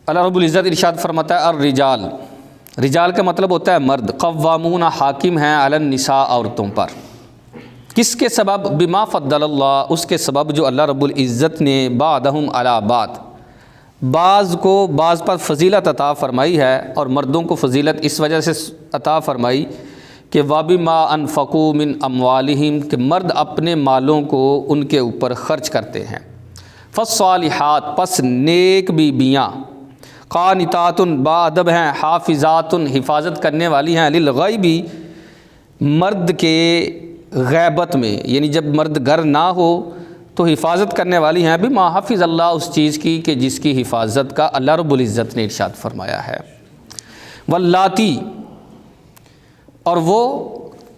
اللہ رب العزت ارشاد فرماتا ہے الرجال، رجال کا مطلب ہوتا ہے مرد، قوامون حاکم ہیں علی النساء عورتوں پر، کس کے سبب؟ بما فضل اللہ، اس کے سبب جو اللہ رب العزت نے بعضہم علی بعض، بعض کو بعض پر فضیلت عطا فرمائی ہے، اور مردوں کو فضیلت اس وجہ سے عطا فرمائی کہ وَبِمَا أَنفَقُوا مِنْ أَمْوَالِهِمْ، کہ مرد اپنے مالوں کو ان کے اوپر خرچ کرتے ہیں۔ فالصالحات، پس نیک بیویاں، قانتات، باادب ہیں، حافظات، حفاظت کرنے والی ہیں، للغیب، مرد کے غیبت میں، یعنی جب مرد گھر نہ ہو تو حفاظت کرنے والی ہیں، بما حفظ اللہ، اس چیز کی کہ جس کی حفاظت کا اللہ رب العزت نے ارشاد فرمایا ہے۔ واللاتی، اور وہ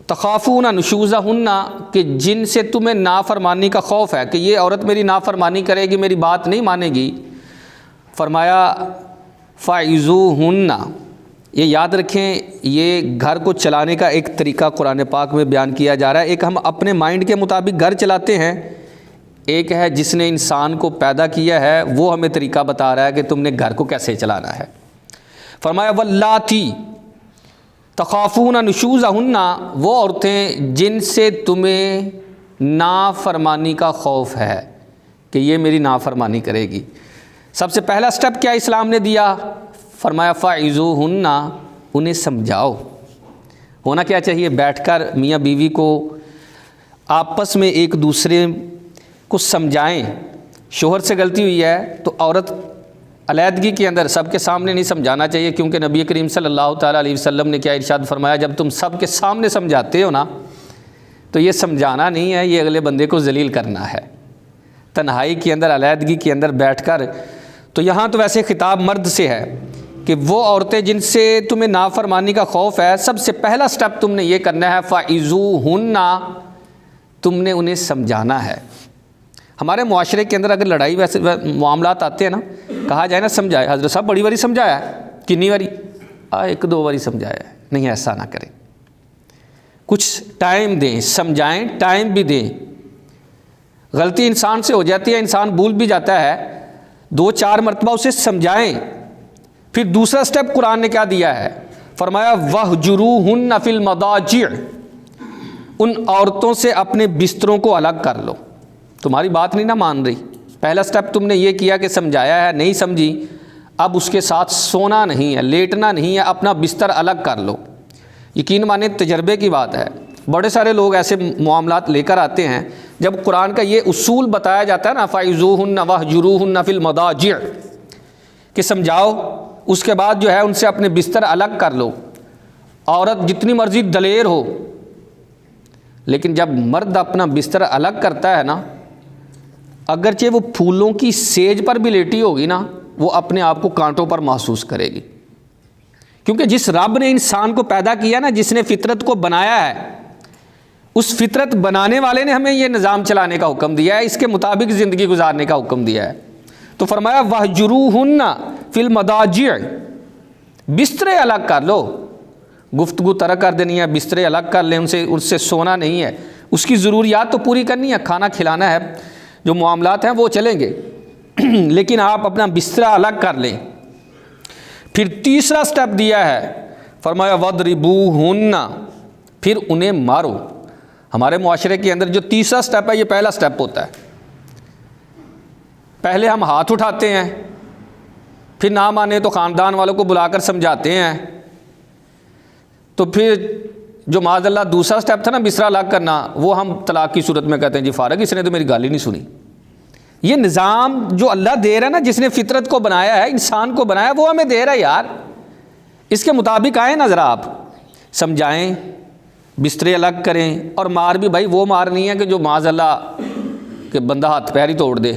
تخافون نشوزہن، کہ جن سے تمہیں نافرمانی کا خوف ہے کہ یہ عورت میری نافرمانی کرے گی، میری بات نہیں مانے گی، فرمایا فَعِظُوهُنَّ، یہ یاد رکھیں یہ گھر کو چلانے کا ایک طریقہ قرآن پاک میں بیان کیا جا رہا ہے۔ ایک ہم اپنے مائنڈ کے مطابق گھر چلاتے ہیں، ایک ہے جس نے انسان کو پیدا کیا ہے وہ ہمیں طریقہ بتا رہا ہے کہ تم نے گھر کو کیسے چلانا ہے۔ فرمایا واللاتی تخافون نشوزہن، وہ عورتیں جن سے تمہیں نافرمانی کا خوف ہے کہ یہ میری نافرمانی کرے گی۔ سب سے پہلا سٹیپ کیا اسلام نے دیا؟ فرمایا فَعِظُوهُنَّ، انہیں سمجھاؤ۔ ہونا کیا چاہیے؟ بیٹھ کر میاں بیوی کو آپس میں ایک دوسرے کو سمجھائیں۔ شوہر سے غلطی ہوئی ہے تو عورت علیحدگی کے اندر سب کے سامنے نہیں سمجھانا چاہیے، کیونکہ نبی کریم صلی اللہ تعالیٰ علیہ وسلم نے کیا ارشاد فرمایا، جب تم سب کے سامنے سمجھاتے ہو نا تو یہ سمجھانا نہیں ہے، یہ اگلے بندے کو ذلیل کرنا ہے۔ تنہائی کے اندر، علیحدگی کے اندر بیٹھ کر، تو یہاں تو ویسے خطاب مرد سے ہے کہ وہ عورتیں جن سے تمہیں نافرمانی کا خوف ہے، سب سے پہلا سٹیپ تم نے یہ کرنا ہے فَعِظُوهُنَّ، تم نے انہیں سمجھانا ہے۔ ہمارے معاشرے کے اندر اگر لڑائی ویسے معاملات آتے ہیں نا، کہا جائے نا سمجھائے، حضرت صاحب بڑی باری سمجھایا ہے، کنی باری؟ ایک دو باری سمجھایا ہے۔ نہیں، ایسا نہ کریں، کچھ ٹائم دیں، سمجھائیں، ٹائم بھی دیں۔ غلطی انسان سے ہو جاتی ہے، انسان بھول بھی جاتا ہے، 2-4 مرتبہ اسے سمجھائیں۔ پھر دوسرا سٹیپ قرآن نے کیا دیا ہے؟ فرمایا وَاهْجُرُوهُنَّ فِي الْمَضَاجِعِ، ان عورتوں سے اپنے بستروں کو الگ کر لو۔ تمہاری بات نہیں نہ مان رہی، پہلا سٹیپ تم نے یہ کیا کہ سمجھایا ہے، نہیں سمجھی، اب اس کے ساتھ سونا نہیں ہے، لیٹنا نہیں ہے، اپنا بستر الگ کر لو۔ یقین مانیں تجربے کی بات ہے، بڑے سارے لوگ ایسے معاملات لے کر آتے ہیں، جب قرآن کا یہ اصول بتایا جاتا ہے نا فَعِظُوهُنَّ وَاهْجُرُوهُنَّ فِي الْمَضَاجِعِ، کہ سمجھاؤ، اس کے بعد جو ہے ان سے اپنے بستر الگ کر لو۔ عورت جتنی مرضی دلیر ہو، لیکن جب مرد اپنا بستر الگ کرتا ہے نا، اگرچہ وہ پھولوں کی سیج پر بھی لیٹی ہوگی نا، وہ اپنے آپ کو کانٹوں پر محسوس کرے گی، کیونکہ جس رب نے انسان کو پیدا کیا نا، جس نے فطرت کو بنایا ہے، اس فطرت بنانے والے نے ہمیں یہ نظام چلانے کا حکم دیا ہے، اس کے مطابق زندگی گزارنے کا حکم دیا ہے۔ تو فرمایا وَاهْجُرُوهُنَّ فِي الْمَضَاجِعِ، بسترے الگ کر لو، گفتگو ترک کر دینی ہے، بسترے الگ کر لیں، ان سے سونا نہیں ہے، اس کی ضروریات تو پوری کرنی ہے، کھانا کھلانا ہے، جو معاملات ہیں وہ چلیں گے، لیکن آپ اپنا بستر الگ کر لیں۔ پھر تیسرا سٹیپ دیا ہے، فرمایا وَاضْرِبُوهُنَّ، پھر انہیں مارو۔ ہمارے معاشرے کے اندر جو تیسرا سٹیپ ہے، یہ پہلا سٹیپ ہوتا ہے، پہلے ہم ہاتھ اٹھاتے ہیں، پھر نہ مانے تو خاندان والوں کو بلا کر سمجھاتے ہیں، تو پھر جو معاذ اللہ دوسرا سٹیپ تھا نا بستر الگ کرنا، وہ ہم طلاق کی صورت میں کہتے ہیں جی فارغ، اس نے تو میری گال ہی نہیں سنی۔ یہ نظام جو اللہ دے رہا ہے نا، جس نے فطرت کو بنایا ہے، انسان کو بنایا، وہ ہمیں دے رہا ہے یار، اس کے مطابق آئیں نا، ذرا آپ سمجھائیں، بسترے الگ کریں، اور مار بھی بھائی وہ مار نہیں ہے کہ جو معاذ اللہ کہ بندہ ہاتھ پیر ہی توڑ دے،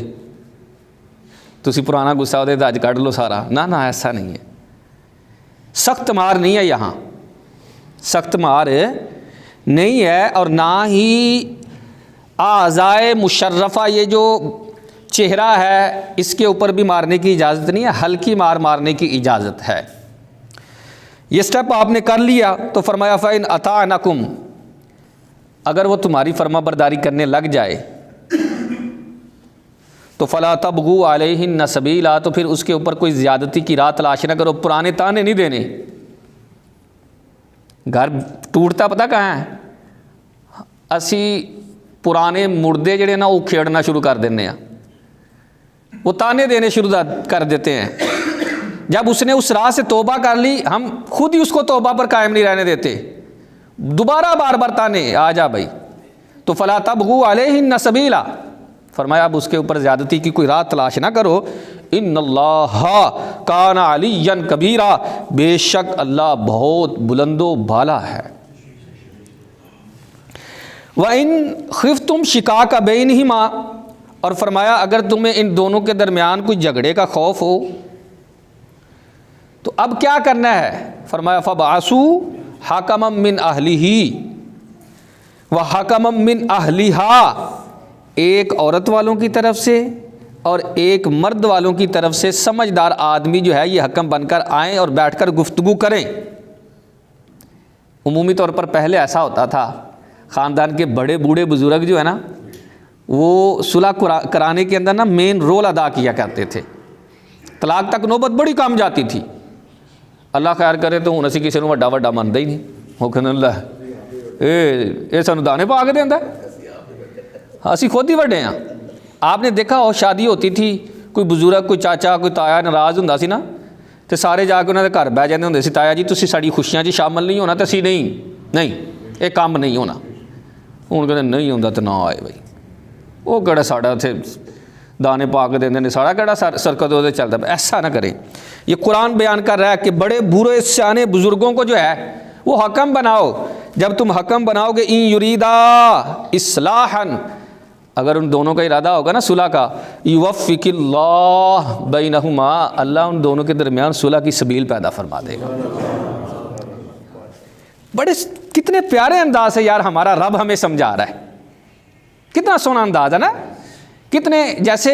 تسی پرانا غصہ ہوتے تو اج کڈ لو سارا، نہ ایسا نہیں ہے، سخت مار نہیں ہے، یہاں سخت مار نہیں ہے، اور نہ ہی اعضائے مشرفہ، یہ جو چہرہ ہے اس کے اوپر بھی مارنے کی اجازت نہیں ہے، ہلکی مار مارنے کی اجازت ہے۔ یہ سٹیپ آپ نے کر لیا تو فرمایا فَإِنْ أَطَعْنَكُمْ، اگر وہ تمہاری فرما برداری کرنے لگ جائے تو فلا تبغوا علیہن سبیلا، تو پھر اس کے اوپر کوئی زیادتی کی راہ تلاش نہ کرو، پرانے تانے نہیں دینے۔ گھر ٹوٹتا پتہ کہاں ہے؟ اسی پرانے مردے جڑے نا وہ کھیڑنا شروع کر دینے ہیں، وہ تانے دینے شروع کر دیتے ہیں۔ جب اس نے اس راہ سے توبہ کر لی، ہم خود ہی اس کو توبہ پر قائم نہیں رہنے دیتے، دوبارہ بار بار تانے، آ جا بھائی۔ تو فلا تبغوا علیہن سبیلا، فرمایا اب اس کے اوپر زیادتی کی کوئی راہ تلاش نہ کرو۔ ان اللہ کان علیا کبیرا، بے شک اللہ بہت بلند و بالا ہے۔ وَإِن خِفْتُمْ شِقَاقَ بَيْنِهِمَا، اور فرمایا اگر تمہیں ان دونوں کے درمیان کوئی جھگڑے کا خوف ہو تو اب کیا کرنا ہے؟ فرمایا فَبْعَثُوا حَكَمًا مِّنْ أَهْلِهِ وَحَكَمًا مِّنْ أَهْلِهَا، ایک عورت والوں کی طرف سے اور ایک مرد والوں کی طرف سے سمجھدار آدمی جو ہے یہ حکم بن کر آئیں اور بیٹھ کر گفتگو کریں۔ عمومی طور پر پہلے ایسا ہوتا تھا، خاندان کے بڑے بوڑھے بزرگ جو ہے نا وہ صلح کرانے کے اندر نا مین رول ادا کیا کرتے تھے، طلاق تک نوبت بڑی کام جاتی تھی۔ اللہ خیر کرے تو ہن اسی کسی نوں وڈا وڈا مندا ہی نہیں، وہ کہنے اللہ اے سانوں دانے پا کے دیندا ہے، اسی خود ہی وڈے ہاں۔ آپ نے دیکھا ہو شادی ہوتی تھی، کوئی بزرگ کوئی چاچا کوئی تایا ناراض ہوندا سی نا تے سارے جا کے انہاں دے گھر بیٹھ جاندے ہوندے سی، تایا جی تسی ساڈی خوشیاں 'چ شامل نہیں ہونا، تے اسی نہیں یہ کام نہیں ہونا۔ ہوں کہتے نہیں ہوندا تے نہ آئے بھائی، وہ کہڑا ساڈا اتنے دانے پا کے دیندے نے، ساڈا کہڑا سرکت وہ چلتا ہے۔ ایسا نہ کریں۔ یہ قرآن بیان کر رہا ہے کہ بڑے برے سیانے بزرگوں کو جو ہے وہ حکم بناؤ۔ جب تم حکم بناؤ گے ان یریدا اصلاحا، اگر ان دونوں کا ارادہ ہوگا نا صلح کا، یوفق اللہ بینہما، اللہ ان دونوں کے درمیان صلح کی سبیل پیدا فرما دے گا۔ بڑے کتنے پیارے انداز سے یار ہمارا رب ہمیں سمجھا رہا ہے، کتنا سونا انداز ہے نا، کتنے جیسے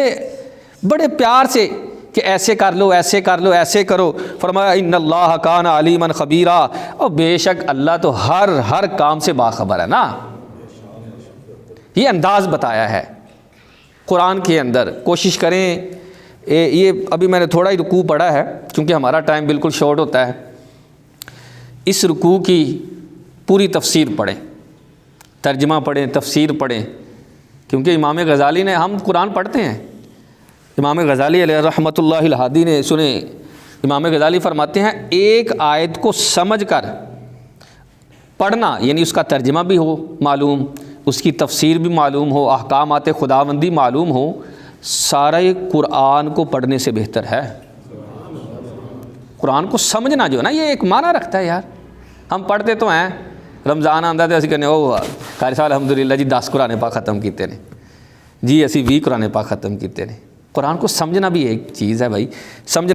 بڑے پیار سے کہ ایسے کر لو ایسے کر لو ایسے کرو۔ فرمایا ان اللہ کان علیما خبیرا، اور بے شک اللہ تو ہر کام سے باخبر ہے نا۔ یہ انداز بتایا ہے قرآن کے اندر۔ کوشش کریں، یہ ابھی میں نے تھوڑا ہی رکوع پڑھا ہے چونکہ ہمارا ٹائم بالکل شارٹ ہوتا ہے، اس رکوع کی پوری تفسیر پڑھیں، ترجمہ پڑھیں، تفسیر پڑھیں، کیونکہ امام غزالی نے، ہم قرآن پڑھتے ہیں، امام غزالی علیہ رحمۃ اللہ الہادی نے، سنیں امام غزالی فرماتے ہیں ایک آیت کو سمجھ کر پڑھنا، یعنی اس کا ترجمہ بھی ہو معلوم، اس کی تفسیر بھی معلوم ہو، احکامات خداوندی معلوم ہو، سارے قرآن کو پڑھنے سے بہتر ہے۔ قرآن کو سمجھنا جو ہے نا یہ ایک معنی رکھتا ہے یار۔ ہم پڑھتے تو ہیں، رمضان آندا تے اسی کہنے او قاری صاحب الحمدللہ جی 10 قرآن پاک ختم کیتے نے جی، اسی 20 قرآن پاک ختم کیتے نے۔ قرآن کو سمجھنا بھی ایک چیز ہے بھائی، سمجھ